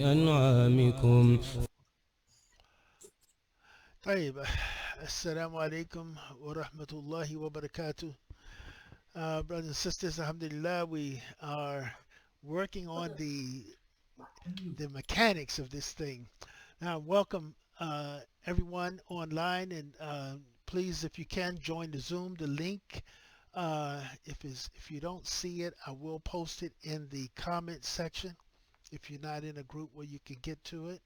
أنعامكم. طيب. Assalamu alaikum wa rahmatullahi wa barakatuh. Brothers and sisters, alhamdulillah, we are working on the mechanics of this thing. Now, welcome everyone online, and please, if you can, join the Zoom. The link, if you don't see it, I will post it in the comment section. If you're not in a group where you can get to it,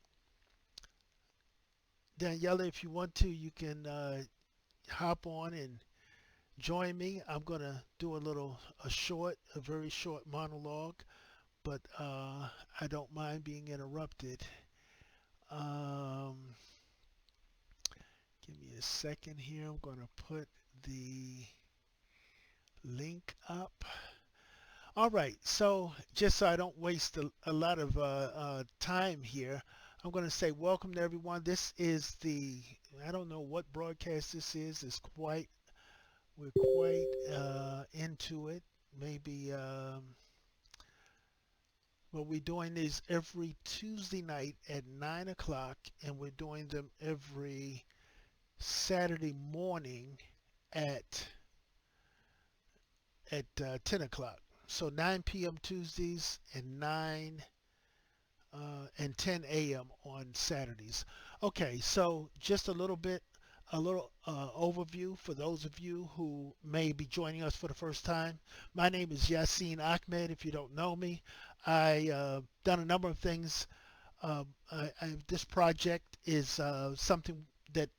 Daniela, if you want to, you can hop on and join me. I'm gonna do a very short monologue, but I don't mind being interrupted. Um, Give me a second here. I'm gonna put the link up. All right. So just so I don't waste a lot of time here, I'm gonna say welcome to everyone. This is I don't know what broadcast this is. We're quite into it. Maybe. Well, we're doing these every Tuesday night at 9 o'clock, and we're doing them every Saturday morning at 10 o'clock. So 9 p.m. Tuesdays and 10 a.m. on Saturdays. Okay, so just a little overview for those of you who may be joining us for the first time. My name is Yassine Ahmed. If you don't know me, I done a number of things. This project is something that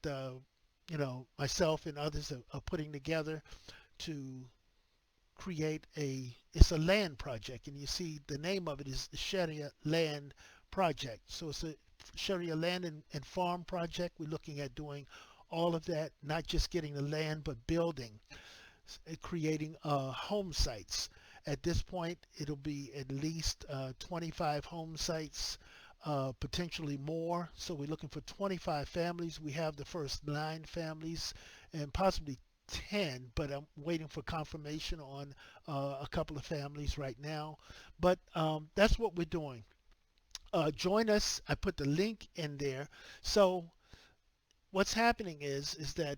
myself and others are putting together to create it's a land project, and you see the name of it is the Sharia Land Project. So it's a Sharia Land and Farm Project. We're looking at doing all of that, not just getting the land, but building, creating home sites. At this point, it'll be at least 25 home sites, potentially more. So we're looking for 25 families. We have the first 9 families and possibly 10, but I'm waiting for confirmation on a couple of families right now. But that's what we're doing. Join us. I put the link in there. So what's happening is that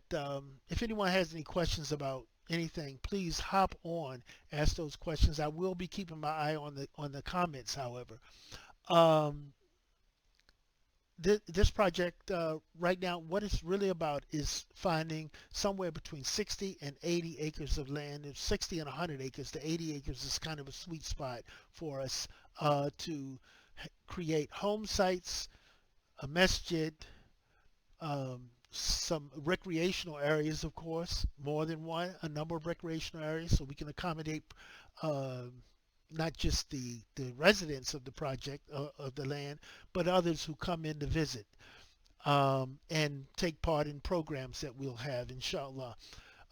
if anyone has any questions about anything, please hop on, ask those questions. I will be keeping my eye on the comments, however. Um, this project right now, what it's really about is finding somewhere between 60 and 80 acres of land. It's 60 and 100 acres. The 80 acres is kind of a sweet spot for us to create home sites, a masjid, some recreational areas, of course, more than one, a number of recreational areas, so we can accommodate uh, not just the residents of the project of the land, but others who come in to visit and take part in programs that we'll have, inshallah.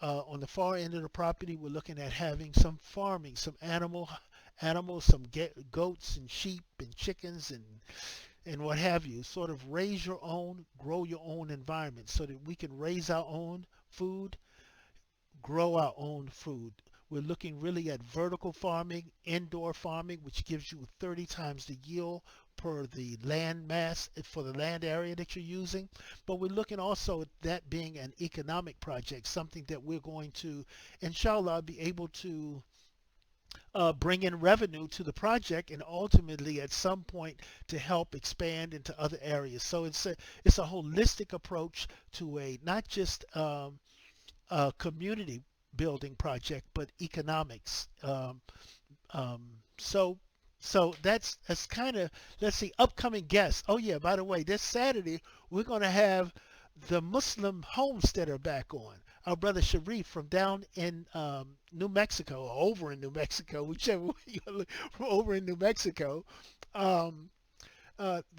On the far end of the property, we're looking at having some farming, some animals, some goats and sheep and chickens and what have you. Sort of raise your own, grow your own environment so that we can raise our own food, grow our own food. We're looking really at vertical farming, indoor farming, which gives you 30 times the yield per the land mass for the land area that you're using. But we're looking also at that being an economic project, something that we're going to, inshallah, be able to bring in revenue to the project and ultimately at some point to help expand into other areas. So it's a holistic approach to a not just a community building project, but economics. Um, so that's kind of, let's see, upcoming guests. Oh yeah, by the way, this Saturday we're going to have the Muslim homesteader back on. Our brother Sharif from down in New Mexico, or over in New Mexico, whichever way you look, from over in New Mexico. Um,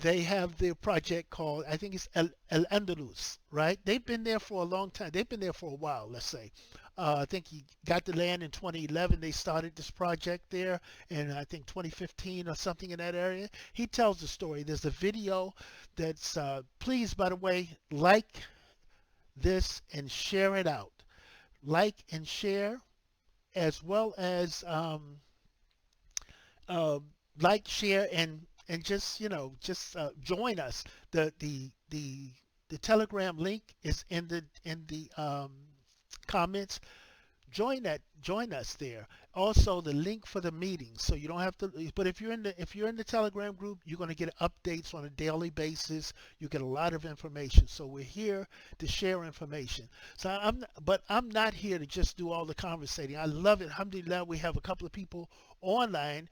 they have their project called, I think it's El Andalus, right? They've been there for a long time. They've been there for a while, let's say. I think he got the land in 2011. They started this project there, and I think 2015 or something in that area. He tells the story. There's a video that's, please, by the way, like this and share it out. Like and share, as well as uh, like, share, and just join us. The Telegram link is in the comments. Join us there. Also the link for the meeting, so you don't have to, but if you're in the Telegram group, you're going to get updates on a daily basis. You get a lot of information, so we're here to share information. So I'm not here to just do all the conversating. I love it. Alhamdulillah, we have a couple of people online.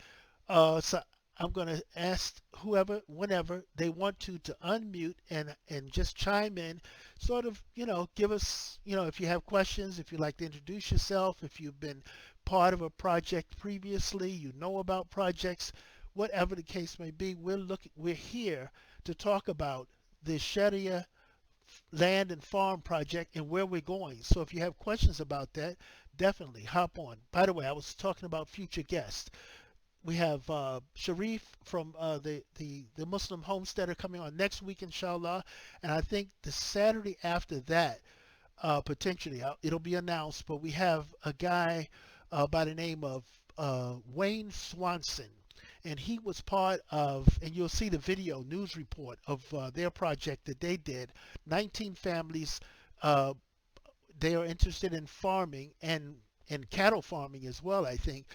So I'm going to ask whoever, whenever they want to unmute and just chime in, sort of, give us, if you have questions, if you'd like to introduce yourself, if you've been part of a project previously, about projects, whatever the case may be, we're here to talk about the Sharia land and farm project and where we're going. So if you have questions about that, definitely hop on. By the way, I was talking about future guests. We have Sharif from the Muslim Homesteader coming on next week, inshallah. And I think the Saturday after that, potentially, it'll be announced, but we have a guy by the name of Wayne Swanson. And he was part of, and you'll see the video news report of their project that they did. 19 families, uh, they are interested in farming and cattle farming as well, I think.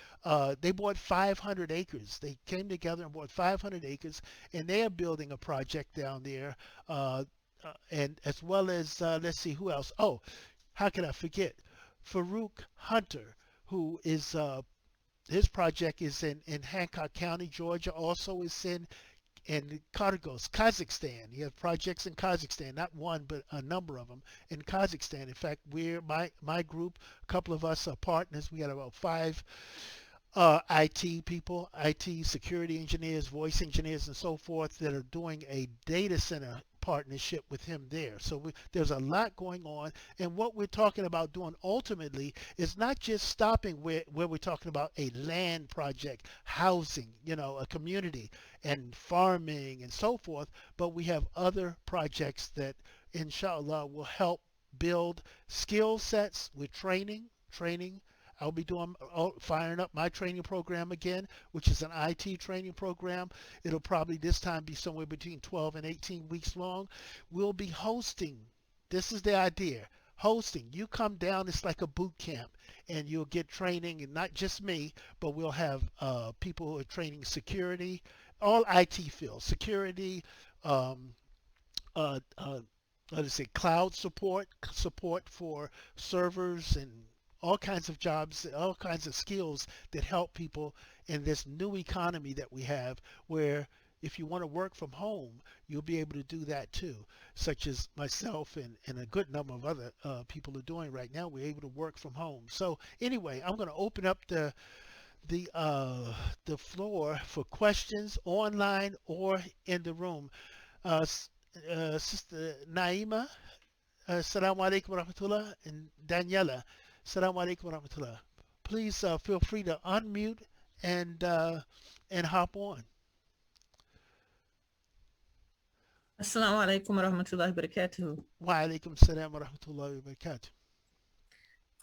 They bought 500 acres. They came together and bought 500 acres, and they are building a project down there. And as well as, let's see, who else? Oh, how can I forget? Farouk Hunter, who is, his project is in Hancock County, Georgia, also is in Kyrgyz, Kazakhstan. You have projects in Kazakhstan, not one, but a number of them in Kazakhstan. In fact, my group, a couple of us are partners. We got about five IT people, IT security engineers, voice engineers, and so forth that are doing a data center partnership with him there. So there's a lot going on. And what we're talking about doing ultimately is not just stopping where we're talking about a land project, housing, a community and farming and so forth, but we have other projects that inshallah will help build skill sets with training. I'll be firing up my training program again, which is an IT training program. It'll probably this time be somewhere between 12 and 18 weeks long. We'll be hosting. This is the idea. Hosting. You come down, it's like a boot camp, and you'll get training, and not just me, but we'll have people who are training security, all IT fields, security, um, uh, uh, let us say cloud support for servers and all kinds of jobs, all kinds of skills that help people in this new economy that we have, where if you want to work from home, you'll be able to do that too, such as myself and a good number of other people are doing right now. We're able to work from home. So anyway, I'm going to open up the floor for questions online or in the room. Uh, Sister Naima, Assalamu alaikum wa rahmatullah, and Daniela, Assalamu alaikum wa rahmatullah. Please feel free to unmute and hop on. Assalamu alaikum wa rahmatullahi wa barakatuhu. Wa alaikum salam wa rahmatullahi wa barakatuh.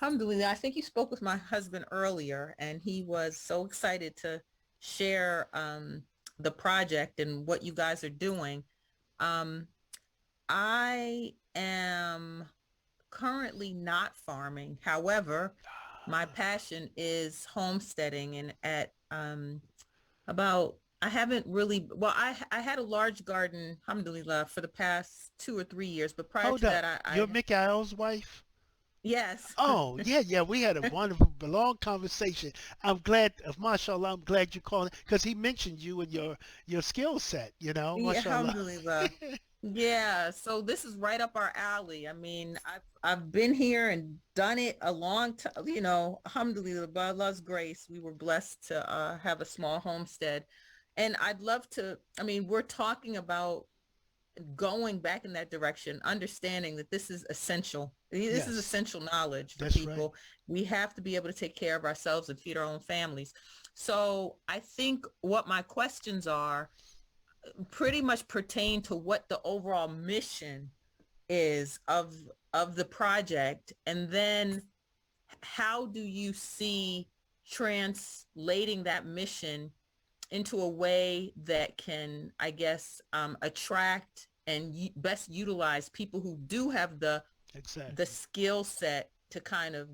Alhamdulillah, I think you spoke with my husband earlier, and he was so excited to share the project and what you guys are doing. I am currently not farming. However, my passion is homesteading, and at I haven't really, well, I had a large garden, alhamdulillah, for the past 2 or 3 years, but prior Hold to up. that, You're Mikael's wife? yes. Oh, yeah. We had a wonderful, long conversation. I'm glad, mashallah, I'm glad you called because he mentioned you and your skill set, Yeah, mashallah. alhamdulillah. Yeah, so this is right up our alley. I mean, I've been here and done it a long time, alhamdulillah, by Allah's grace, we were blessed to have a small homestead. And I'd love to, I mean, we're talking about going back in that direction, understanding that this is essential. This is Yes, essential knowledge for that's right. people. We have to be able to take care of ourselves and feed our own families. So I think what my questions are pretty much pertain to what the overall mission is of the project, and then how do you see translating that mission into a way that can, I guess, attract and best utilize people who do have the Exactly. skill set to kind of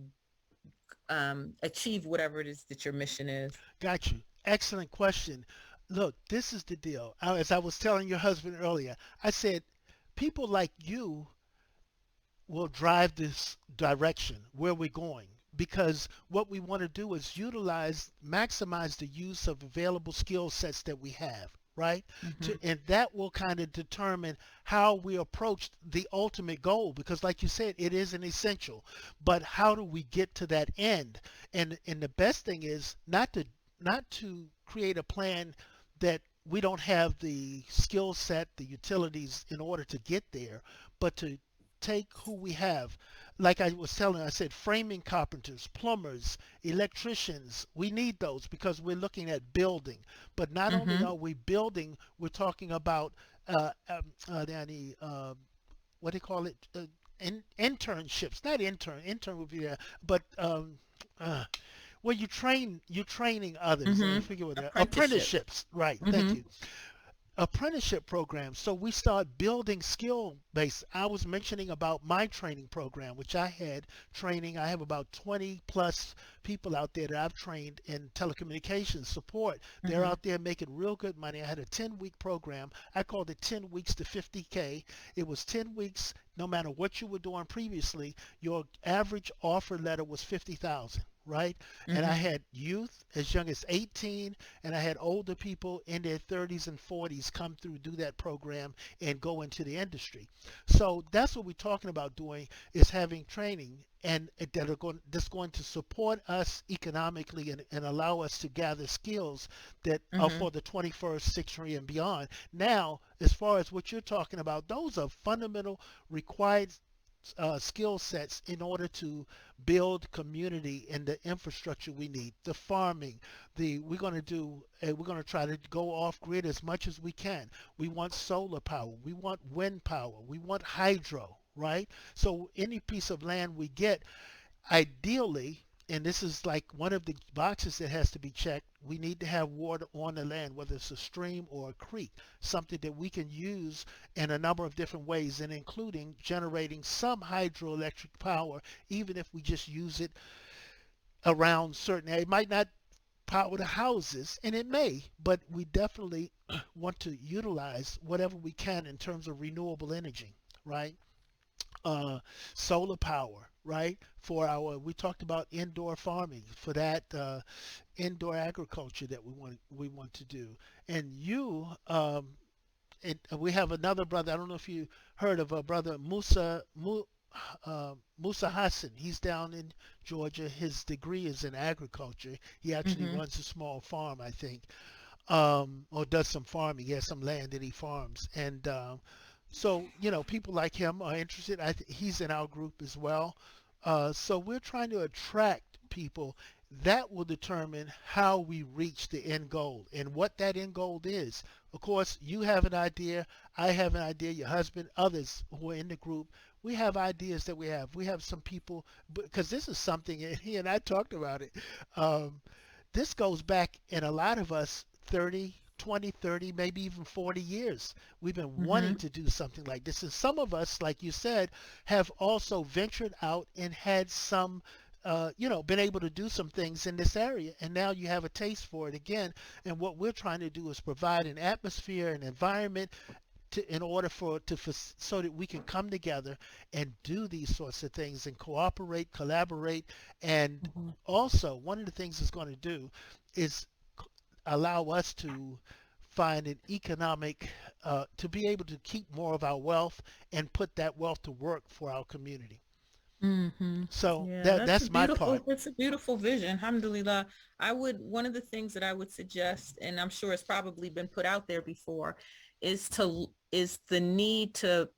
achieve whatever it is that your mission is. Got you. Excellent question. Look, this is the deal. As I was telling your husband earlier, I said, people like you will drive this direction where we're going, because what we want to do is maximize the use of available skill sets that we have, right? Mm-hmm. And that will kind of determine how we approach the ultimate goal, because like you said, it is an essential, but how do we get to that end? And the best thing is not to create a plan that we don't have the skill set, the utilities in order to get there, but to take who we have. Like I was telling, I said framing carpenters, plumbers, electricians. We need those because we're looking at building. But not only Mm-hmm. are we building, we're talking about the what do you call it? Internships. Not intern would be there, but uh, well, you're training others. I Mm-hmm. forget what that. Apprenticeship. Apprenticeships. Right. Thank Mm-hmm. you. Apprenticeship program. So we start building skill base. I was mentioning about my training program, which I had training. I have about 20 plus people out there that I've trained in telecommunications support. They're Mm-hmm. out there making real good money. I had a 10-week program. I called it 10 weeks to 50K. It was 10 weeks. No matter what you were doing previously, your average offer letter was 50,000, right? And I Mm-hmm. had youth as young as 18, and I had older people in their 30s and 40s come through, do that program, and go into the industry. So that's what we're talking about doing, is having training and that's going to support us economically, and allow us to gather skills that are Mm-hmm. for the 21st century and beyond. Now, as far as what you're talking about, those are fundamental required skill sets in order to build community and the infrastructure we need. The farming, we're going to try to go off grid as much as we can. We want solar power, we want wind power, we want hydro, right? So any piece of land we get, ideally, and this is like one of the boxes that has to be checked, we need to have water on the land, whether it's a stream or a creek, something that we can use in a number of different ways, and including generating some hydroelectric power, even if we just use it around certain areas. It might not power the houses, and it may, but we definitely want to utilize whatever we can in terms of renewable energy, right? uh, Solar power, right? We talked about indoor farming for that indoor agriculture that we want to do. And we have another brother. I don't know if you heard of a brother Musa Hassan. He's down in Georgia. His degree is in agriculture. He actually Mm-hmm. runs a small farm, I think, or does some farming. He has some land that he farms, and so people like him are interested. He's in our group as well. So we're trying to attract people that will determine how we reach the end goal and what that end goal is. Of course, you have an idea. I have an idea. Your husband, others who are in the group. We have ideas that we have. We have some people, because this is something, and he and I talked about it. Um, this goes back in a lot of us 30, 20, 30, maybe even 40 years. We've been Mm-hmm. wanting to do something like this. And some of us, like you said, have also ventured out and had some, been able to do some things in this area. And now you have a taste for it again. And what we're trying to do is provide an atmosphere, an environment, in order so that we can come together and do these sorts of things and cooperate, collaborate, and Mm-hmm. also one of the things it's going to do is allow us to find an economic to be able to keep more of our wealth and put that wealth to work for our community. Mm-hmm. So Yeah, that's my part. that's a beautiful vision. Alhamdulillah. One of the things that I would suggest, and I'm sure it's probably been put out there before, is the need to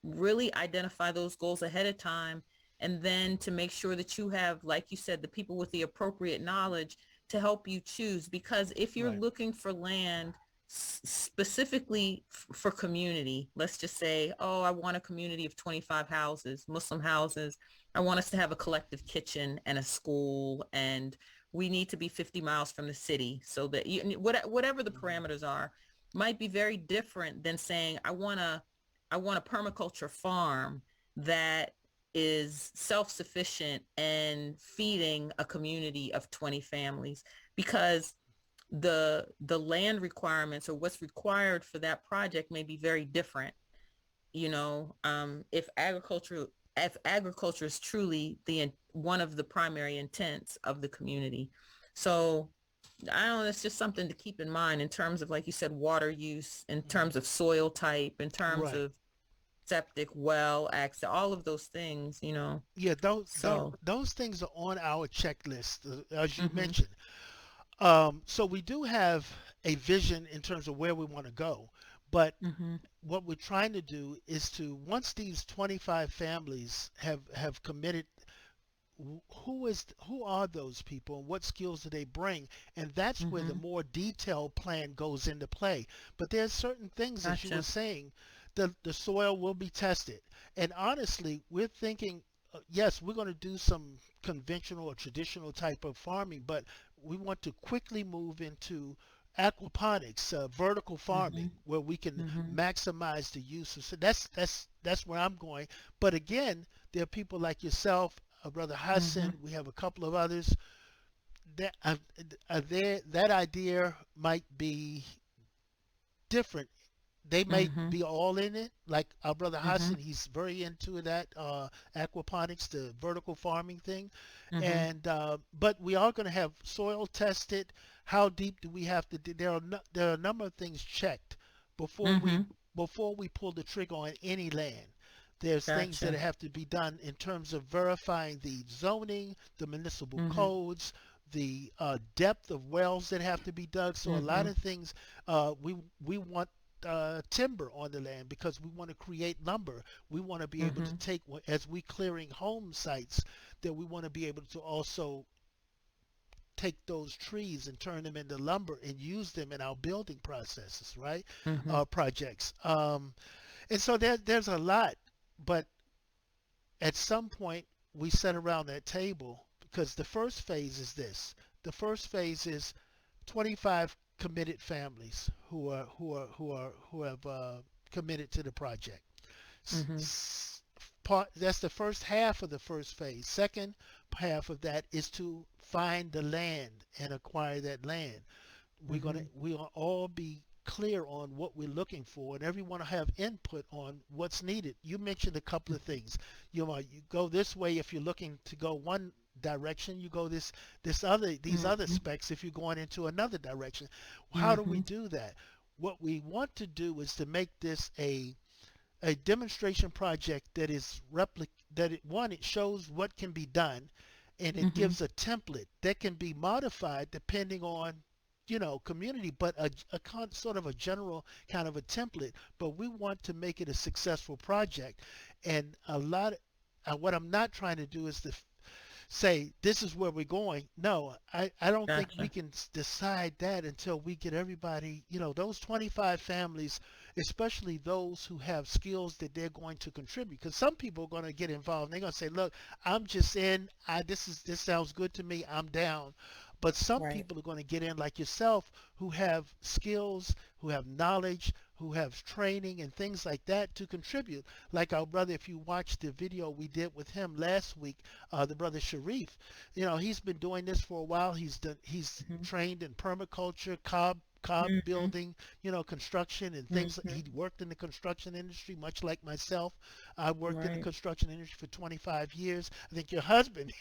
really identify those goals ahead of time, and then to make sure that you have, like you said, the people with the appropriate knowledge to help you choose. Because if you're Right. looking for land specifically for community, let's just say, oh, I want a community of 25 houses, Muslim houses. I want us to have a collective kitchen and a school and we need to be 50 miles from the city, so that whatever the parameters are might be very different than saying I want a permaculture farm that is self-sufficient and feeding a community of 20 families, because the land requirements or what's required for that project may be very different. If agriculture is truly the one of the primary intents of the community. So I don't know, it's just something to keep in mind in terms of, like you said, water use, in terms of soil type, in terms Right. of septic well access, all of those things, Yeah, so. those things are on our checklist, as you Mhm. mentioned. So we do have a vision in terms of where we want to go, but Mhm. what we're trying to do is to, once these 25 families have committed, who are those people and what skills do they bring, and that's where the Mhm. more detailed plan goes into play. But there's certain things, as you were Gotcha. saying, the soil will be tested, and honestly we're thinking, yes, we're going to do some conventional or traditional type of farming, but we want to quickly move into aquaponics, vertical farming, Mhm. where we can Mhm. maximize the use of. So that's where I'm going. But again, there are people like yourself, Brother Mhm. Hassan. We have a couple of others that that idea might be different. They may Mhm. be all in it. Like our brother Mhm. Hassan, he's very into that aquaponics, the vertical farming thing. Mhm. And but we are going to have soil tested. How deep do we have to do? There are a number of things checked before we Mhm. before we pull the trigger on any land. There's things that Gotcha. have to be done in terms of verifying the zoning, the municipal Mhm. codes, the depth of wells that have to be dug. So a lot Mhm. of things, we want timber on the land because we want to create lumber. We want to be able to Mhm. take, as we clearing home sites, that we want to be able to also take those trees and turn them into lumber and use them in our building processes, right? Mhm. Projects. And so there's a lot, but at some point we sit around that table because the first phase is this. The first phase is 25 committed families who have committed to the project. Mhm. That's the first half of the first phase. Second half of that is to find the land and acquire that land. Mhm. We'll all be clear on what we're looking for, and everyone will have input on what's needed. You mentioned a couple of things. You go this way if you're looking to go one direction. You go these other Mhm. specs if you're going into another direction. How do we Mhm. do that? What we want to do is to make this a demonstration project that is it shows what can be done, and it Mhm. gives a template that can be modified depending on community, but sort of a general kind of a template. But we want to make it a successful project, and what I'm not trying to do is to say this is where we're going. No, I don't think we Gotcha. can decide that until we get everybody, those 25 families, especially those who have skills that they're going to contribute. Because some people are going to get involved. They're going to say, look, I'm just in. This sounds good to me. I'm down. But some Right. people are going to get in like yourself who have skills, who have knowledge, who have training and things like that to contribute. Like our brother, if you watch the video we did with him last week, the brother Sharif, he's been doing this for a while. He's Mhm. trained in permaculture, cob Mhm. building, construction and things. He Mhm. worked in the construction industry, much like myself. I worked in the Right. construction industry for 25 years. I think your husband,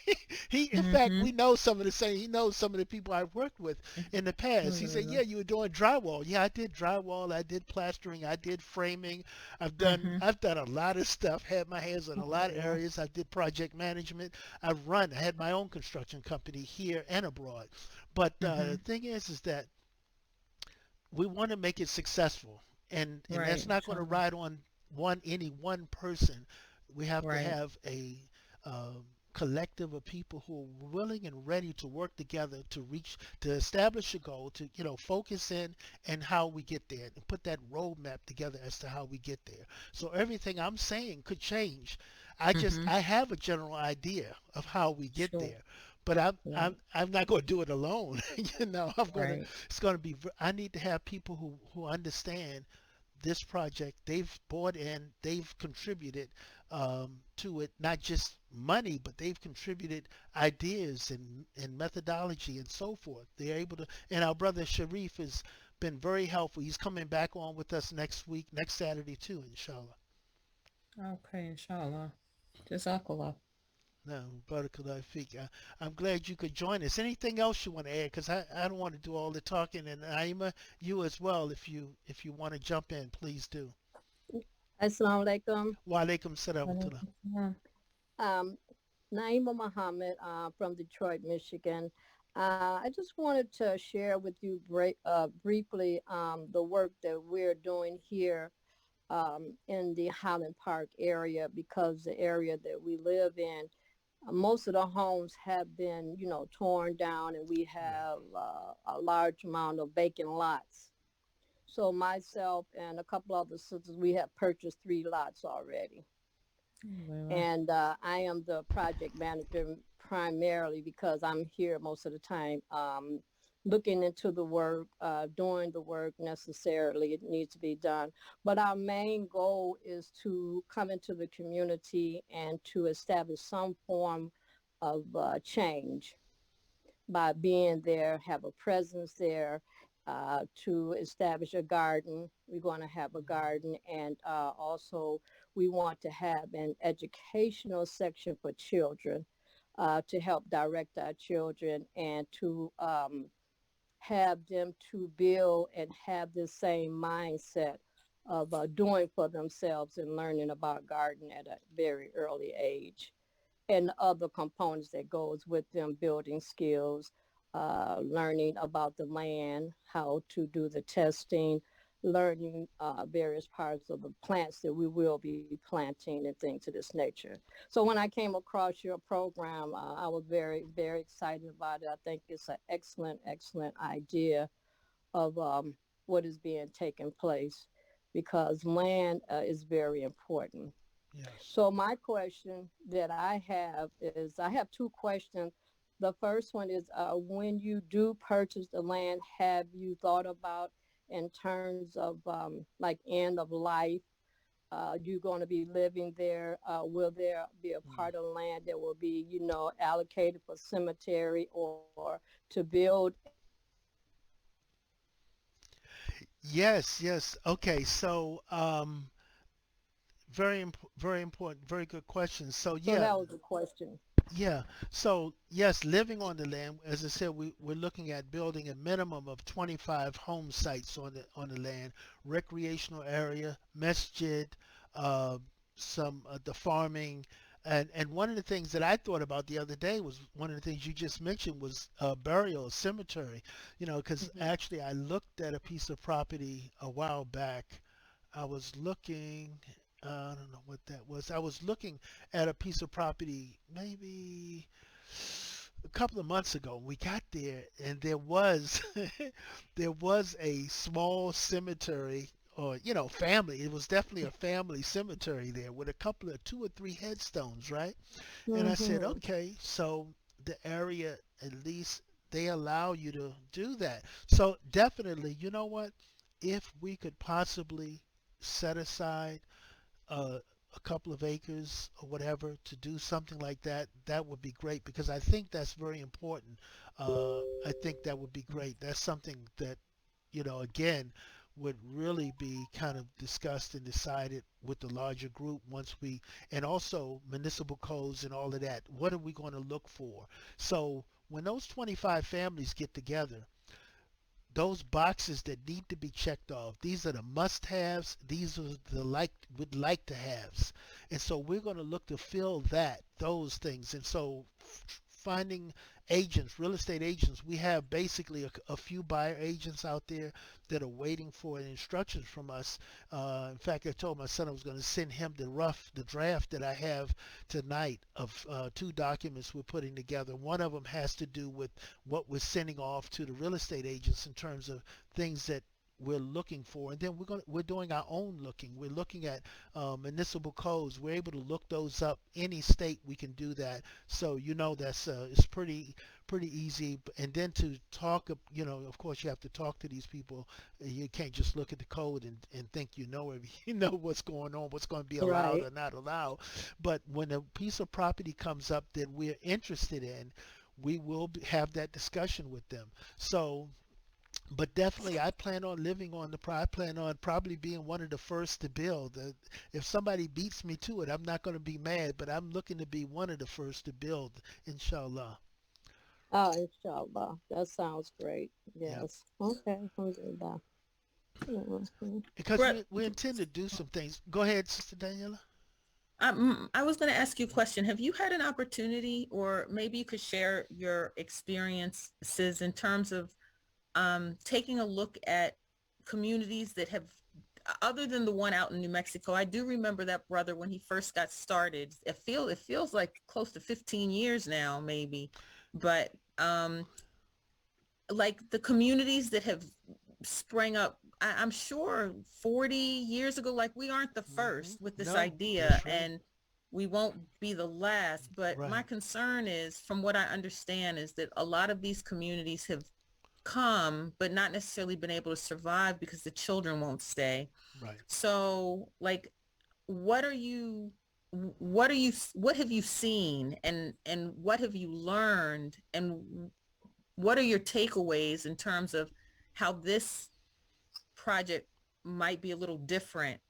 in fact, we Mhm. know some of the same. He knows some of the people I've worked with in the past. He said, "Yeah, you were doing drywall." Yeah, I did drywall. I did plastering. I did framing. Mhm. I've done a lot of stuff. Had my hands in a lot of Yeah. areas. I did project management. I had my own construction company here and abroad. But the Mhm. thing is that we want to make it successful, and Right. that's not going to Inshallah. ride on any one person. We have to Right. have a um, collective of people who are willing and ready to work together to establish a goal, to focus in and how we get there, and put that roadmap together as to how we get there. So everything I'm saying could change. Mhm. I have a general idea of how we get Sure. there, but Right. I'm not going to do it alone. I'm going to. Right. It's going to be. I need to have people who understand this project. They've bought in. They've contributed to it. Not just money, but they've contributed ideas and methodology and so forth. They're able to. And our brother Sharif has been very helpful. He's coming back on with us next week, next Saturday too, inshallah. Okay, inshallah. Jazakallah. No, Barakallah Fik. I'm glad you could join us. Anything else you want to add? Because I don't want to do all the talking. And Aima, you as well. If you want to jump in, please do. Assalamu alaikum. Wa alaikum salam wa rahmatullah. Walaikum salam. Um, Naima Muhammad from Detroit, Michigan. I just wanted to share with you briefly the work that we're doing here in the Highland Park area because the area that we live in, most of the homes have been, torn down, and we Right. have a large amount of vacant lots. So myself and a couple other sisters, we have purchased 3 lots already. Alhamdulillah. And I am the project manager primarily because I'm here most of the time, looking into the work, doing the work necessarily it needs to be done. But our main goal is to come into the community and to establish some form of change by being there, have a presence there, to establish a garden. We're going to have a garden, and also we want to have an educational section for children to help direct our children and to have them to build and have the same mindset of doing for themselves and learning about garden at a very early age, and other components that goes with them, building skills, learning about the land, how to do the testing, learning various parts of the plants that we will be planting and things of this nature. So when I came across your program, I was very, very excited about it. I think it's an excellent, excellent idea of what is being taken place because land is very important. Yes. So my question that I have is, I have 2 questions. The first one is, when you do purchase the land, have you thought about in terms of like end of life? You're going to be living there. Will there be a Mm. part of land that will be, allocated for cemetery or to build a Yes. Yes. Okay. So, very important, very good question. So, so yeah, that was the question. yeah. So, yes, living on the land, as I said, we're looking at building a minimum of 25 home sites on the land, recreational area, masjid, uh, some the farming, and one of the things that I thought about the other day was one of the things you just mentioned was burial, cemetery. Because Hmm. actually I looked at a piece of property a while back. I was looking. I don't know what that was. I was looking at a piece of property maybe a couple of months ago. We got there, and there was there was a small cemetery, or family. It was definitely a family cemetery there with a couple of 2 or 3 headstones, right? And I said, Hmm. okay, so the area, at least they allow you to do that. So definitely, you know what? If we could possibly set aside uh, a couple of acres or whatever to do something like that, that would be great because I think that's very important. I think that would be great. That's something that, again, would really be kind of discussed and decided with the larger group once and also municipal codes and all of that. What are we going to look for? So when those 25 families get together, those boxes that need to be checked off. These are the must-haves. These are the would like to haves. And so we're going to look to fill those things. And so finding agents, real estate agents, we have basically a few buyer agents out there that are waiting for instructions from us. In fact, I told my son I was going to send him the draft that I have tonight of 2 documents we're putting together. One of them has to do with what we're sending off to the real estate agents in terms of things that we're looking for, and then we're doing our own looking. We're looking at municipal codes. We're able to look those up. Any state we can do that. So that's it's pretty easy. And then to talk, of course you have to talk to these people. You can't just look at the code and think you know what's going on, what's going to be allowed Right. or not allowed. But when a piece of property comes up that we're interested in, we will have that discussion with them. So, but definitely, I plan on living on I plan on probably being one of the first to build. If somebody beats me to it, I'm not going to be mad, but I'm looking to be one of the first to build, inshallah. Oh, inshallah. That sounds great. Yeah, Yes. Okay. Alhamdulillah. Mhm. because Brett, we intend to do some things. Go ahead, Sister Daniela. I was going to ask you a question. Have you had an opportunity, or maybe you could share your experiences in terms of taking a look at communities that have, other than the one out in New Mexico? I do remember that brother when he first got started. It feels like close to 15 years now, maybe, but like the communities that have sprang up, I'm sure 40 years ago, like we aren't the first with this No, idea, that's right. and we won't be the last. But my Right, concern is, from what I understand, is that a lot of these communities have come, but not necessarily been able to survive because the children won't stay. right. So like, what are you, what have you seen, and what have you learned, and what are your takeaways in terms of how this project might be a little different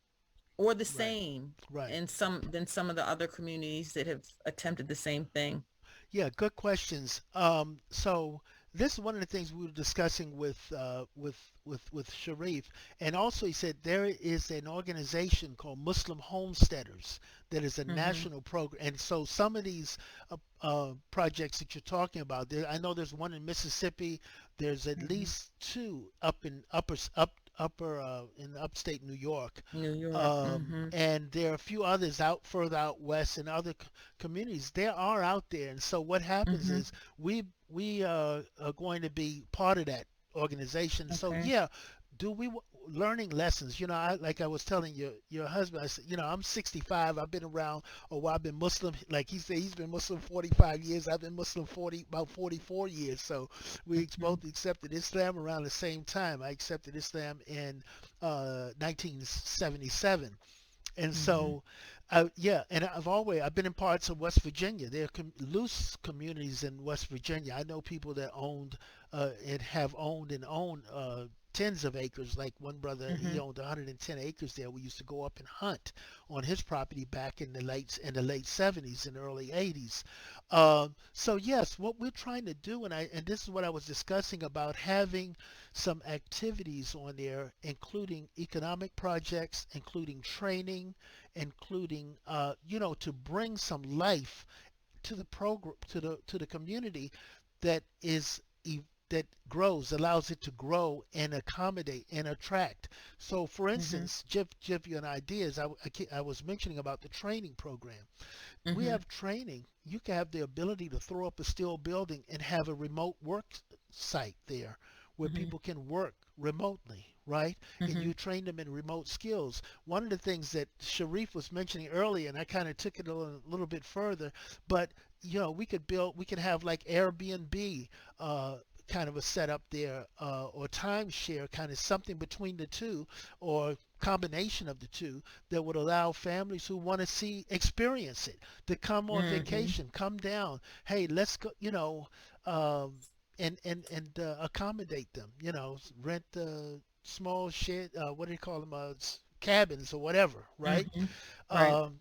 or the Right, same right. in some of the other communities that have attempted the same thing? Yeah, good questions. So this is one of the things we were discussing with Sharif, and also he said there is an organization called Muslim Homesteaders that is a Mm-hmm. national program, and so some of these projects that you're talking about, I know there's one in Mississippi. There's at Mm-hmm. least two up in upper in upstate New York, New York. Mm-hmm. and there are a few others out further out west in other communities. There are out there, and so what happens Mm-hmm. is we are going to be part of that organization. So Okay. yeah, do we learning lessons? Like I was telling your husband, I said, I'm 65. I've been around a while. I've been Muslim. Like he said, he's been Muslim 45 years. I've been Muslim about 44 years. So we Mm-hmm. both accepted Islam around the same time. I accepted Islam in 1977. And Mm-hmm. so, yeah, and I've been in parts of West Virginia. There are loose communities in West Virginia. I know people that owned and have owned and own tens of acres. Like one brother, he Mm-hmm. owned 110 acres there. We used to go up and hunt on his property back in the late 70s and early 80s. So yes, what we're trying to do, and this is what I was discussing about having some activities on there, including economic projects, including training, including to bring some life to the program, to the community that that grows, allows it to grow and accommodate and attract. So, for Mm-hmm. instance, give you an idea, as I was mentioning about the training program. We Mm-hmm. have training. You can have the ability to throw up a steel building and have a remote work site there where Mm-hmm. people can work remotely, right? And Mm-hmm. you train them in remote skills. One of the things that Sharif was mentioning earlier, and I kind of took it a little bit further, but we could have like Airbnb, kind of a setup there, or timeshare, kind of something between the two, or combination of the two, that would allow families who want to experience it, to come on Mm-hmm. vacation, come down. Hey, let's go, um, and accommodate them. Rent small shed, what do you call them, cabins or whatever, right? Mm-hmm. Right. Um,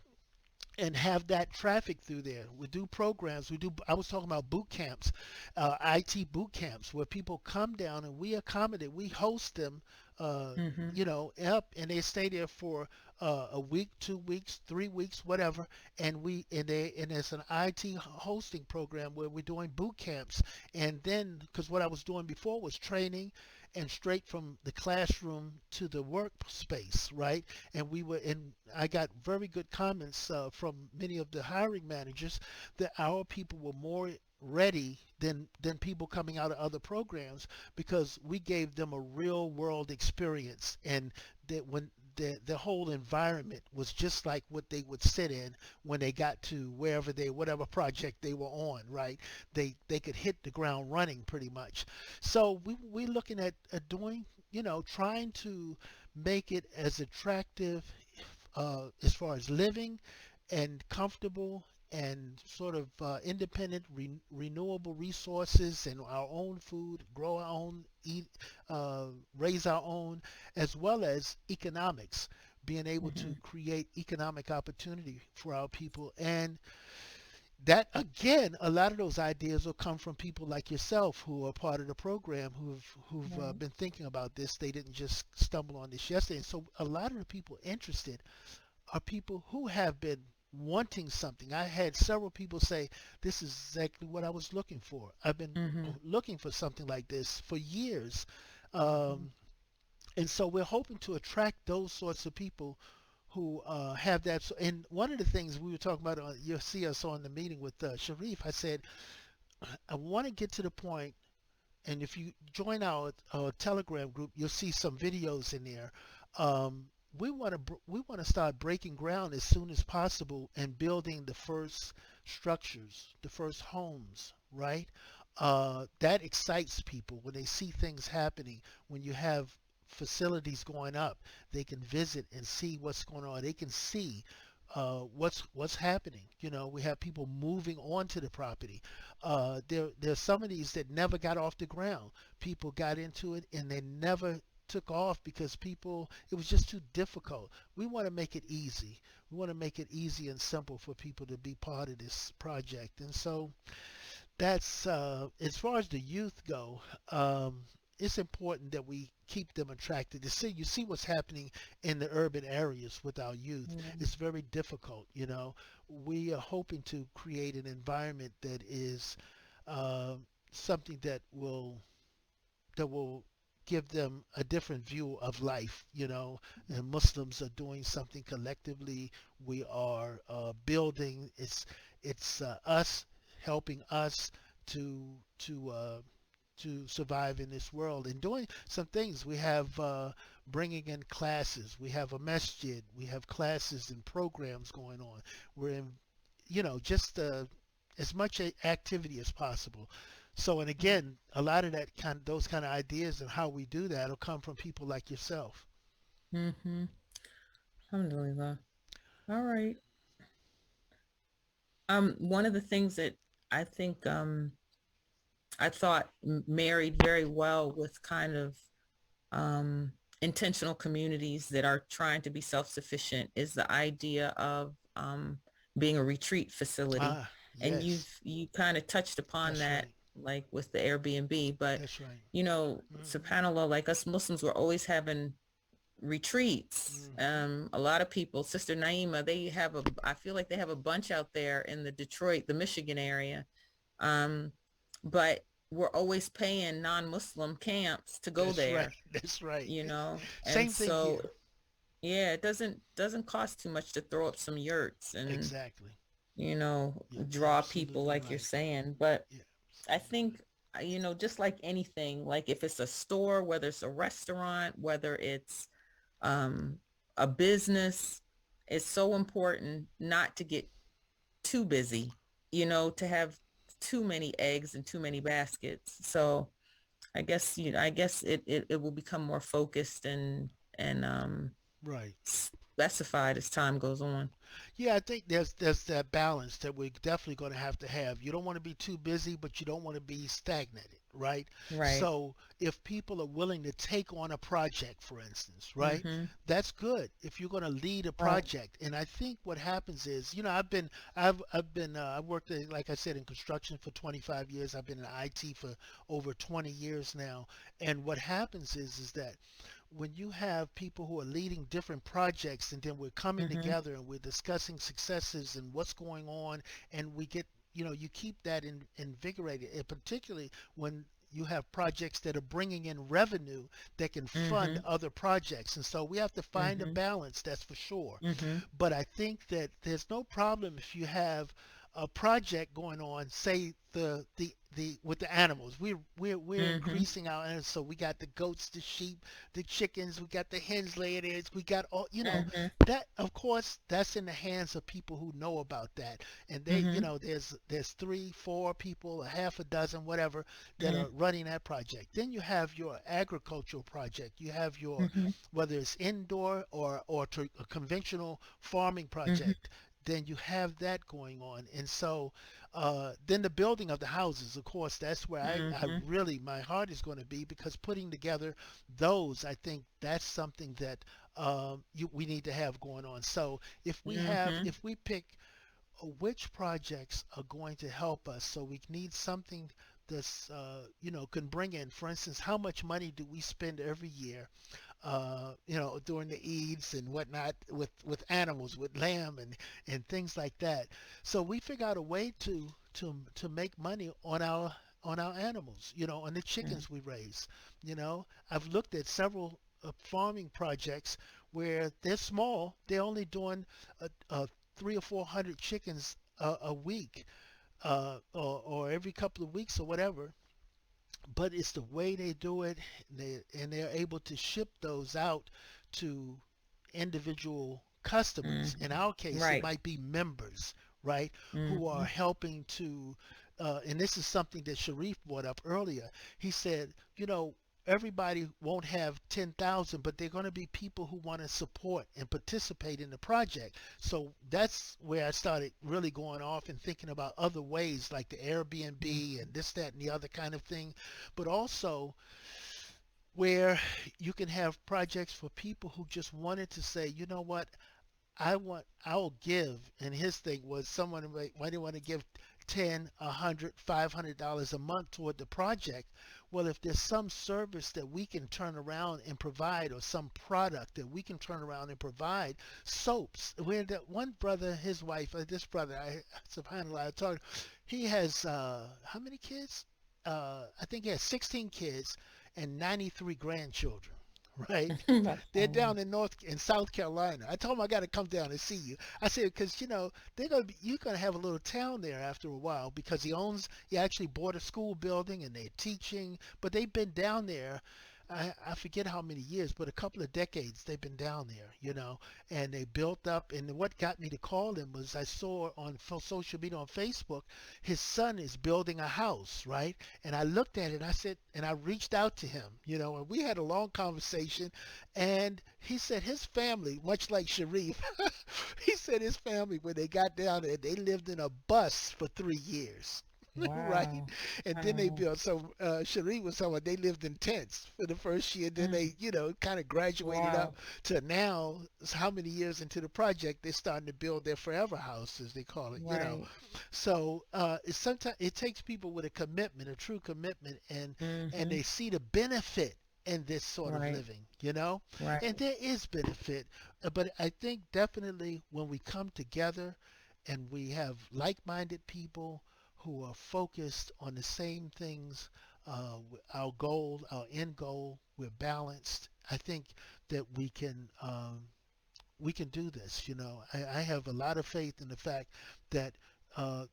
and have that traffic through there. We do programs. I was talking about boot camps, IT boot camps, where people come down and we accommodate. We host them, uh, Mm-hmm. up, and they stay there for a week, 2 weeks, 3 weeks, whatever. And it's an IT hosting program where we're doing boot camps. And then, because what I was doing before was training and straight from the classroom to the workspace, right? And I got very good comments from many of the hiring managers that our people were more ready than people coming out of other programs because we gave them a real world experience, and that when the whole environment was just like what they would sit in when they got to whatever project they were on, right? They could hit the ground running pretty much. So we're looking at doing, trying to make it as attractive as far as living and comfortable and sort of independent, renewable resources and our own food, grow our own, eat, uh, raise our own, as well as economics, being able to Hmm. create economic opportunity for our people. And that, again, a lot of those ideas will come from people like yourself who are part of the program, who've Right. been thinking about this. They didn't just stumble on this yesterday. And so a lot of the people interested are people who have been wanting something. I had several people say, this is exactly what I was looking for. I've been Hmm. looking for something like this for years. Um, and so we're hoping to attract those sorts of people who have that. And one of the things we were talking about, you'll see us on the meeting with Sharif, I said, I want to get to the point, and if you join our Telegram group, you'll see some videos in there. Um, we want to start breaking ground as soon as possible and building the first structures, the first homes, right? That excites people when they see things happening. When you have facilities going up, they can visit and see what's going on. They can see what's happening. We have people moving onto the property. There's some of these that never got off the ground. People got into it and they never took off because it was just too difficult. We want to make it easy. We want to make it easy and simple for people to be part of this project. And so that's as far as the youth go. It's important that we keep them attracted. You see what's happening in the urban areas with our youth. Yeah. It's very difficult. We are hoping to create an environment that is uh, something that will give them a different view of life. And Muslims are doing something collectively. We are building. It's us helping us to to uh, to survive in this world and doing some things. We have bringing in classes. We have a masjid. We have classes and programs going on. We're in, just as much activity as possible. So, and again, a lot of those kind of ideas and how we do that will come from people like yourself. Mm-hmm. Alhamdulillah. All right. One of the things that I think I thought married very well with kind of um, intentional communities that are trying to be self-sufficient is the idea of being a retreat facility. Ah, And yes, you kind of touched upon that's that, right. like with the Airbnb, but That's right. Hmm. subhanAllah, like us Muslims, we're always having retreats. Hmm. A lot of people, Sister Naima, I feel like they have a bunch out there in the Detroit, the Michigan area. Um, but we're always paying non-Muslim camps to go That's right. there, That's right. and Same thing so here. yeah, it doesn't cost too much to throw up some yurts and Exactly. You're draw people absolutely like you're right. saying. But Yeah. I think just like anything, like if it's a store, whether it's a restaurant, whether it's um a business, it's so important not to get too busy, to have too many eggs in too many baskets. So I guess it will become more focused and Right. specified as time goes on. Yeah, I think there's that balance that we're definitely going to have. You don't want to be too busy, but you don't want to be stagnated, right? Right. So if people are willing to take on a project, for instance, right, Mm-hmm. that's good. If you're going to lead a Right. project, and I think what happens is, I've worked like I said in construction for 25 years. I've been in IT for over 20 years now, and what happens is that when you have people who are leading different projects and then we're coming Mm-hmm. together and we're discussing successes and what's going on and we get you keep that invigorated, and particularly when you have projects that are bringing in revenue that can fund Mhm. other projects. And so we have to find a Mhm. balance, that's for sure. Mhm. But I think that there's no problem if you have a project going on, say the with the animals. We're Mhm. increasing our animals, so we got the goats, the sheep, the chickens, we got the hens laying eggs, we got all, Mhm. that of course that's in the hands of people who know about that. And they, Mhm. there's three, four people, a half a dozen, whatever, that Mhm. are running that project. Then you have your agricultural project. You have your, Mhm. whether it's indoor or a conventional farming Mhm. project, then you have that going on. And so then the building of the houses, of course, that's where I Mhm. really, my heart is going to be, because putting together those, I think that's something that we need to have going on. So Mhm. if we pick which projects are going to help us, so we need something that's, can bring in, for instance, how much money do we spend every year during the Eids and whatnot with animals, with lamb and things like that. So we figure out a way to make money on our animals, on the Mhm. chickens we raise. I've looked at several farming projects where they're small. They're only doing 300 or 400 chickens a week, or every couple of weeks or whatever, but it's the way they do it. They're able to ship those out to individual customers. In Mhm. our case, it Right. might be members, right, who are Mhm. helping to, and this is something that Sharif brought up earlier. He said, everybody won't have 10,000, but they're going to be people who want to support and participate in the project. So that's where I started really going off and thinking about other ways, like the Airbnb and this, that, and the other kind of thing, but also where you can have projects for people who just wanted to say, you know what, I'll give. And his thing was, someone might want to give 10, 100, $500 a month toward the project. Well, if there's some service that we can turn around and provide, or some product that we can turn around and provide, soaps. Where that one brother, his wife, this brother, subhanallah, I told him, he has how many kids? I think he has 16 kids and 93 grandchildren. Right? They're MashaAllah. down in South Carolina. I told them I got to come down and see you. I said, because you're gonna have a little town there after a while, because he actually bought a school building and they're teaching, but they've been down there. I forget how many years, but a couple of decades they've been down there, and they built up. And what got me to call him was, I saw on social media, on Facebook, his son is building a house, right? And I looked at it, I said, and I reached out to him, and we had a long conversation. And he said his family, much like Sharif, he said his family, when they got down there, they lived in a bus for 3 years. Right? Wow. And then they Wow. built. So Sharif was talking about, they lived in tents for the first year. Then Mm. they, kind of graduated Wow. up to now. How many years into the project, they're starting to build their forever house, as they call it. Right. So sometimes it takes people with a commitment, a true commitment, and Mhm. they see the benefit in this sort of Right. living. And Right. there is benefit, but I think definitely when we come together and we have like-minded people who are focused on the same things, our goal, our end goal, we're balanced. I think that we can do this. I have a lot of faith in the fact that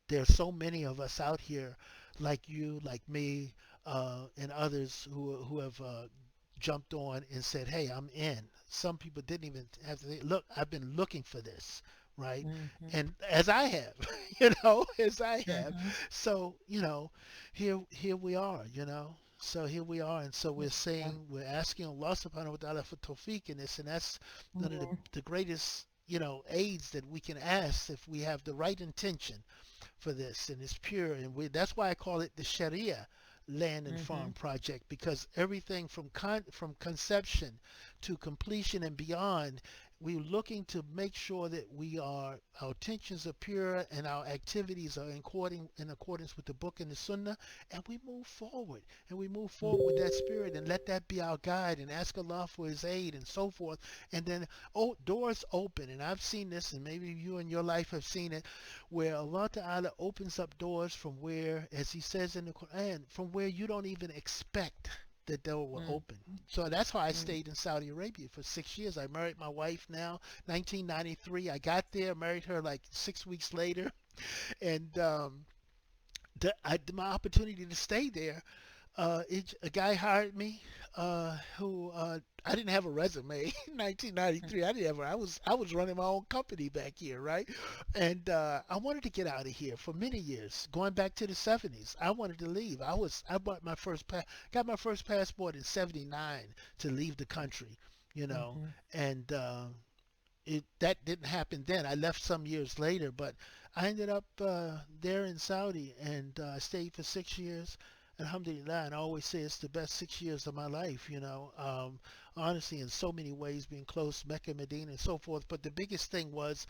there's so many of us out here, like you, like me, and others who have jumped on and said, "Hey, I'm in." Some people didn't even have to say, look. I've been looking for this, right? Mhm. And as I have, as I have. Mhm. So here we are. So here we are, and so Yeah. we're asking Allah subhanahu wa ta'ala for tawfiq in this, and that's one of Mhm. the greatest, aids that we can ask if we have the right intention for this, and it's pure. And that's why I call it the Sharia land and farm Mhm. project, because everything from conception to completion and beyond, we're looking to make sure that our intentions are pure and our activities are in accordance with the book and the sunnah, and we move forward. And we move forward with that spirit and let that be our guide and ask Allah for his aid and so forth. And then doors open. And I've seen this, and maybe you in your life have seen it, where Allah Ta'ala opens up doors from where, as he says in the Quran, from where you don't even expect the door will Mm, open. So that's why I mm, stayed in Saudi Arabia for 6 years. I married my wife now, 1993. I got there, married her like 6 weeks later, and my opportunity to stay there, a guy hired me who I didn't have a resume in 1993. I was running my own company back here, right? And I wanted to get out of here for many years, going back to the 70s. I wanted to leave. I got my first passport in 79 to leave the country, you know, mhm. and that didn't happen then. I left some years later, but I ended up there in Saudi, and I stayed for 6 years. Alhamdulillah, and I always say it's the best 6 years of my life, honestly, in so many ways, being close, Mecca, Medina, and so forth. But the biggest thing was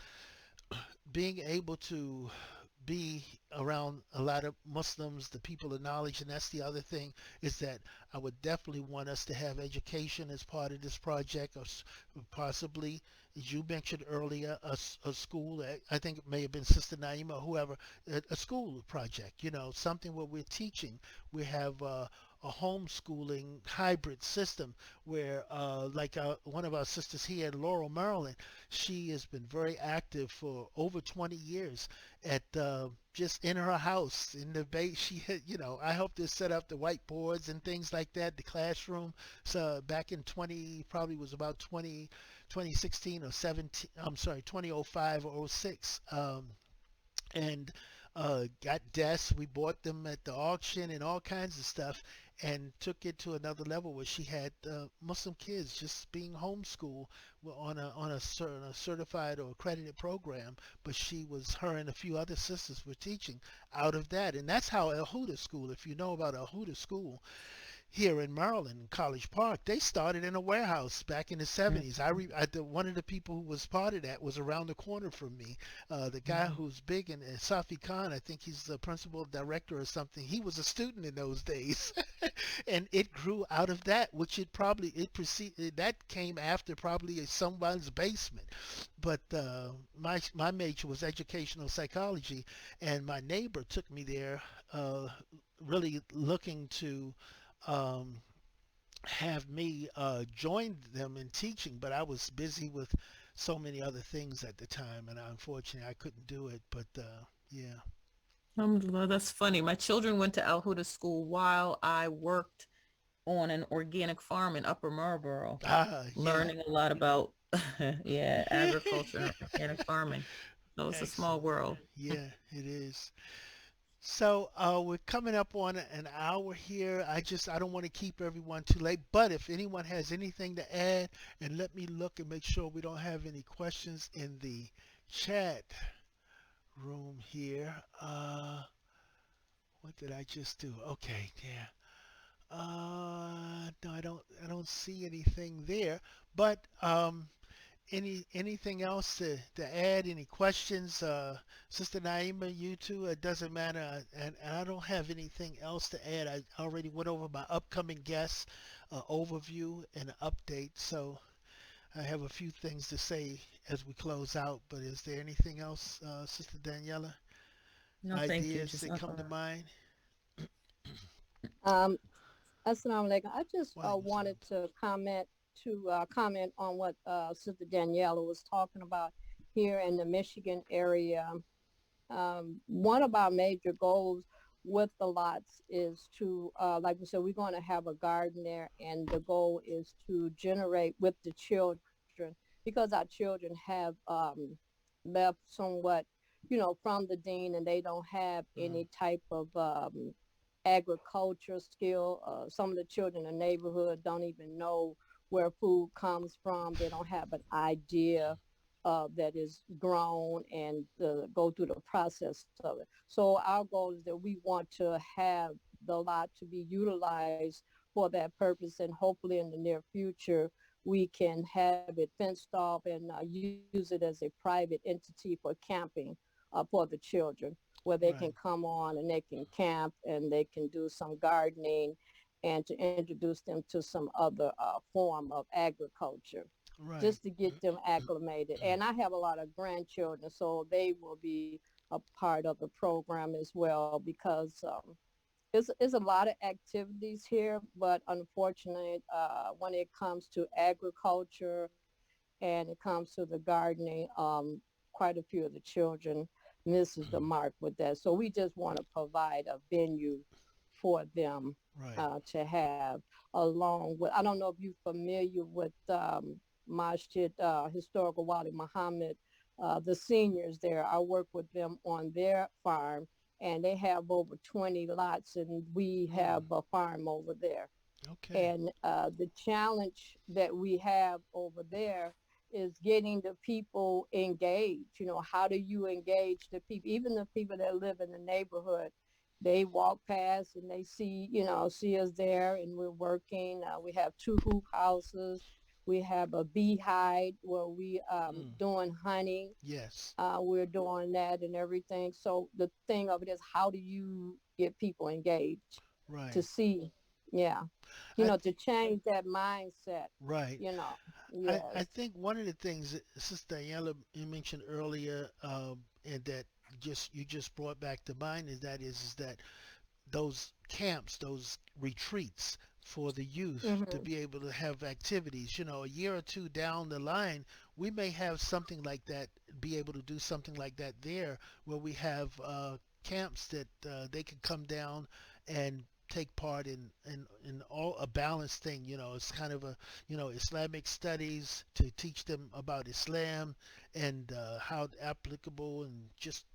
being able to be around a lot of Muslims, the people of knowledge, and that's the other thing is that I would definitely want us to have education as part of this project, or possibly, as you mentioned earlier, a school. I think it may have been Sister Naima or whoever, a school project. Something where we're teaching. We have a homeschooling hybrid system where, like one of our sisters here in Laurel, Maryland, she has been very active for over 20 years at just in her house in the base. I helped her set up the whiteboards and things like that, the classroom. So back in 20, probably was about 2016 or 17, I'm sorry, 2005 or '06. And got desks. We bought them at the auction and all kinds of stuff, and took it to another level where she had Muslim kids just being homeschooled on a certified or accredited program. But her and a few other sisters were teaching out of that, and that's how El Huda School. If you know about El Huda School, here in Maryland, College Park, they started in a warehouse back in the Mm, 70s. One of the people who was part of that was around the corner from me. The guy mhm. who's big in Safi Khan, I think he's the principal director or something. He was a student in those days, and it grew out of that, which that came after probably someone's basement. But my major was educational psychology, and my neighbor took me there, really looking to um, have me join them in teaching, but I was busy with so many other things at the time, and unfortunately I couldn't do it. But yeah, Alhamdulillah, that's funny. My children went to Al Huda school while I worked on an organic farm in Upper Marlboro, yeah, learning a lot about, yeah, agriculture and organic farming. So it's a small excellent. world. Yeah, it is. So we're coming up on an hour here. I don't want to keep everyone too late, but if anyone has anything to add, and let me look and make sure we don't have any questions in the chat room here. What did I just do? Okay, yeah. No, I don't see anything there. But anything else to add? Any questions, Sister Naima? You too. It doesn't matter. And I don't have anything else to add. I already went over my upcoming guests, overview and update. So I have a few things to say as we close out. But is there anything else, Sister Daniela? No, thank you. Ideas Just that not come to mind? Um, Assalamu alaikum. I just Walaikum wanted salam. to comment on what Sister Daniela was talking about here in the Michigan area. One of our major goals with the lots is to, like we said, we're going to have a garden there, and the goal is to generate with the children because our children have left somewhat, from the dean, and they don't have Mm, any type of agriculture skill. Some of the children in the neighborhood don't even know where food comes from. They don't have an idea that is grown and go through the process of it. So our goal is that we want to have the lot to be utilized for that purpose, and hopefully in the near future we can have it fenced off and use it as a private entity for camping for the children, where they can Right. come on and they can camp and they can do some gardening and to introduce them to some other form of agriculture Right. just to get them acclimated. And I have a lot of grandchildren, so they will be a part of the program as well because it's a lot of activities here, but unfortunately, when it comes to agriculture and it comes to the gardening, quite a few of the children misses the mark with that. So we just want to provide a venue for them Right. to have, along with, I don't know if you're familiar with Masjid Historical Wali Muhammad, the seniors there. I work with them on their farm, and they have over 20 lots, and we Mm. have a farm over there. Okay. And the challenge that we have over there is getting the people engaged. You know, how do you engage the people, even the people that live in the neighborhood? They walk past and they see us there, and we're working. We have two hoop houses. We have a beehive where we Mm. doing honey. Yes. We're doing that and everything. So the thing of it is, how do you get people engaged to Right. see? Yeah, I to change that mindset. right. You know, I yes. think one of the things that Sister Daniela you mentioned earlier, and that just you just brought back to mind is that those camps, those retreats for the youth to Hmm. be able to have activities. You know, a year or two down the line, we may have something like that, be able to do something like that there, where we have camps that they can come down and take part in all a balanced thing. You know, it's kind of a Islamic studies to teach them about Islam and how applicable and just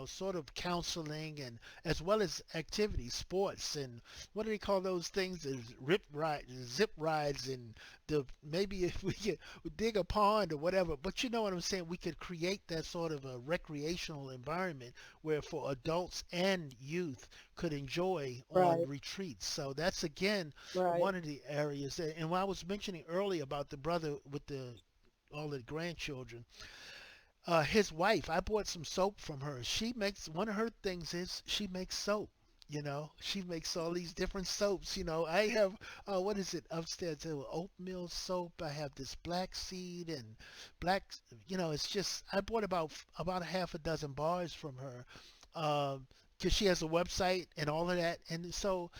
sort of counseling and as well as activities, sports, and what do they call those things? Is rip ride, zip rides, and the maybe if we could dig a pond or whatever. But you know what I'm saying? We could create that sort of a recreational environment where for adults and youth could enjoy on Right, retreats. So that's again right. one of the areas. And when I was mentioning earlier about the brother with the all the grandchildren, his wife, I bought some soap from her. She makes one of her things is she makes soap. She makes all these different soaps. I have what is it upstairs? Oatmeal soap. I have this black seed and black. It's just I bought about a half a dozen bars from her, because she has a website and all of that. And so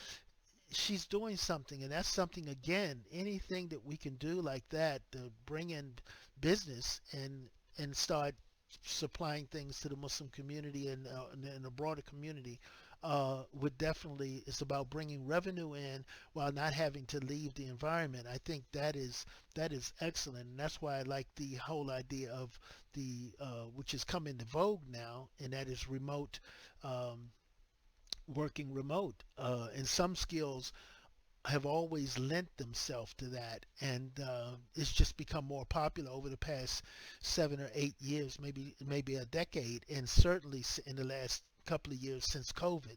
she's doing something, and that's something again. Anything that we can do like that to bring in business and start supplying things to the Muslim community and the broader community would definitely it's about bringing revenue in while not having to leave the environment. I think that is excellent, and that's why I like the whole idea of the which has come into vogue now, and that is remote um, working remote. And some skills have always lent themselves to that, and it's just become more popular over the past 7 or 8 years, maybe a decade, and certainly in the last couple of years since COVID,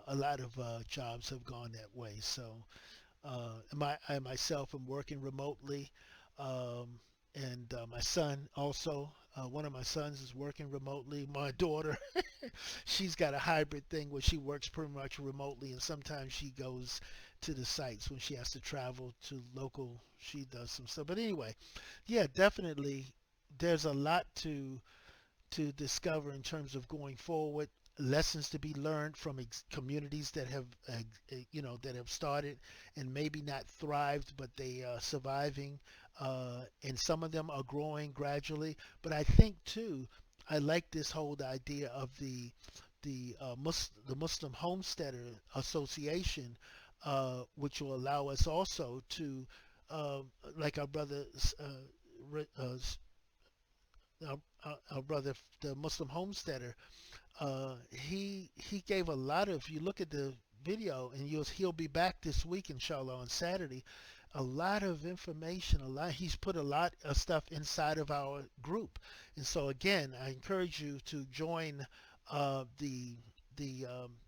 a lot of jobs have gone that way. So I myself am working remotely, um, and my son also. One of my sons is working remotely. My daughter, she's got a hybrid thing where she works pretty much remotely, and sometimes she goes to the sites when she has to travel to local. She does some stuff. But anyway, yeah, definitely, there's a lot to discover in terms of going forward. Lessons to be learned from communities that have, that have started and maybe not thrived, but they are surviving, and some of them are growing gradually. But I think too, I like this whole idea of the Muslim Homesteader Association, which will allow us also to, uh, like our brother our brother, the Muslim homesteader, he gave a lot of. You look at the video, and he'll be back this week, inshallah, on Saturday. A lot of information, a lot. He's put a lot of stuff inside of our group, and so again, I encourage you to join the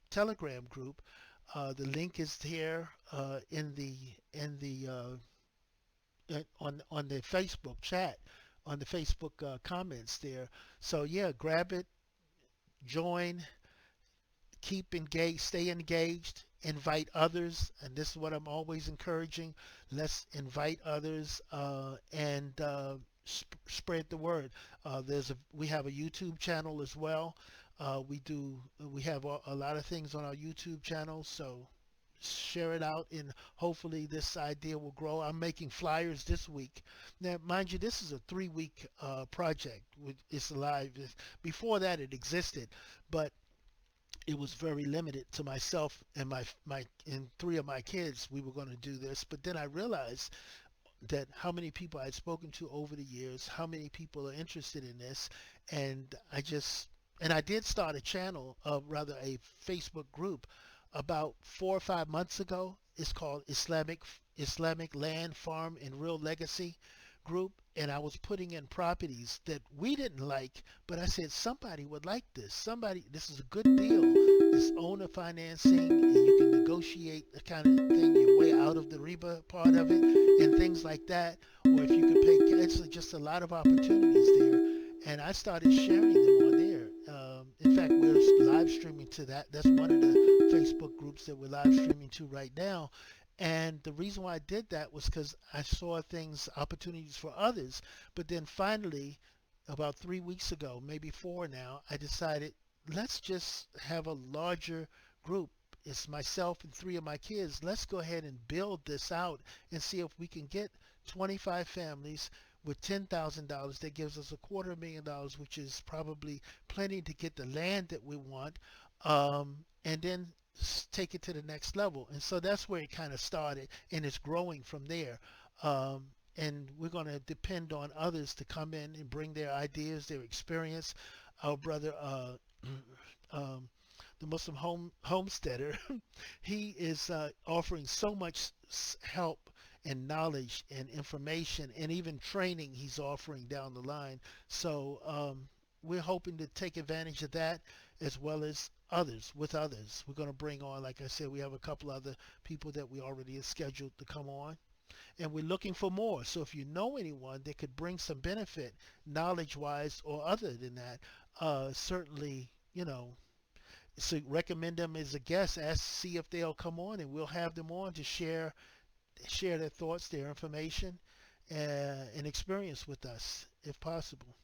Telegram group. The link is here in the on the Facebook chat, on the Facebook comments there. So yeah, grab it, join, keep engaged, stay engaged, invite others, and this is what I'm always encouraging. Let's invite others and spread the word. We have a YouTube channel as well. We have a lot of things on our YouTube channel, so share it out and hopefully this idea will grow. I'm making flyers this week. Now, mind you, this is a 3 week project. It's live. Before that, it existed, but it was very limited to myself and my and three of my kids. We were going to do this, but then I realized that how many people I'd spoken to over the years, how many people are interested in this, and I did start a channel, rather a Facebook group, about 4 or 5 months ago. It's called Islamic Land, Farm, and Real Legacy Group, and I was putting in properties that we didn't like, but I said somebody would like this. This is a good deal. It's owner financing, and you can negotiate the kind of thing your way out of the riba part of it, and things like that. Or if you could pay cash, it's just a lot of opportunities there. And I started sharing them on there. In fact, we're live streaming to that. That's one of the Facebook groups that we're live streaming to right now. And the reason why I did that was because I saw things, opportunities for others. But then finally, about 3 weeks ago, maybe four now, I decided let's just have a larger group. It's myself and three of my kids. Let's go ahead and build this out and see if we can get 25 families with $10,000. That gives us $250,000, which is probably plenty to get the land that we want, and then take it to the next level. And so that's where it kind of started, and it's growing from there. And we're going to depend on others to come in and bring their ideas, their experience. Our brother, um, the Muslim homesteader, he is offering so much help and knowledge and information and even training he's offering down the line. So we're hoping to take advantage of that as well as others. We're going to bring on, like I said, we have a couple other people that we already have scheduled to come on. And we're looking for more. So if you know anyone that could bring some benefit, knowledge-wise or other than that, certainly, so recommend them as a guest. See if they'll come on, and we'll have them on to share their thoughts, their information, and experience with us, if possible.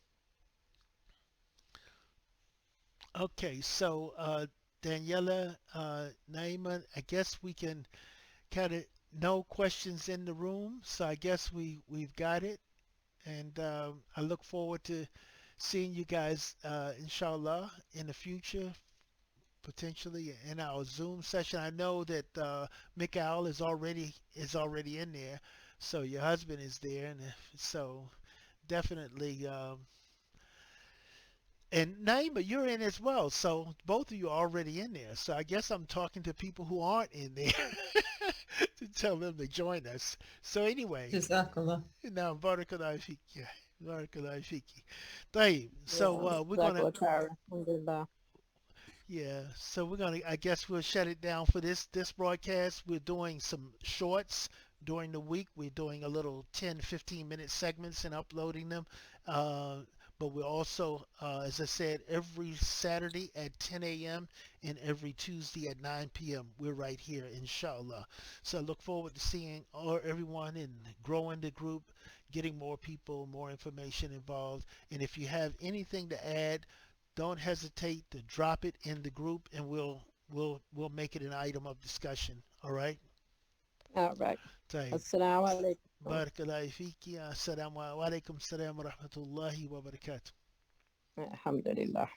Okay, so Daniela, Naima, I guess we can kind of no questions in the room, so I guess we've got it, and I look forward to seeing you guys, inshallah, in the future, potentially in our Zoom session. I know that Mikael is already in there, so your husband is there, and so definitely. And Naima, you're in as well, so both of you are already in there. So I guess I'm talking to people who aren't in there to tell them to join us. So anyway, Jazakallah. now Barakallahu Fiki. Barakallahu Fiki. طيب. So Yeah, we're gonna Jazakallah khair. Alhamdulillah. Yeah, so I guess we'll shut it down for this broadcast. We're doing some shorts during the week. We're doing a little 10, 15-minute segments and uploading them. Uh, but we're also, as I said, every Saturday at 10 a.m. and every Tuesday at 9 p.m. We're right here, inshallah. So I look forward to seeing everyone and growing the group, getting more people, more information involved. And if you have anything to add, don't hesitate to drop it in the group, and we'll make it an item of discussion. All right. All right. طيب. Assalamu alaikum. بارك الله فيك. السلام عليكم. السلام ورحمة الله وبركاته. Alhamdulillah.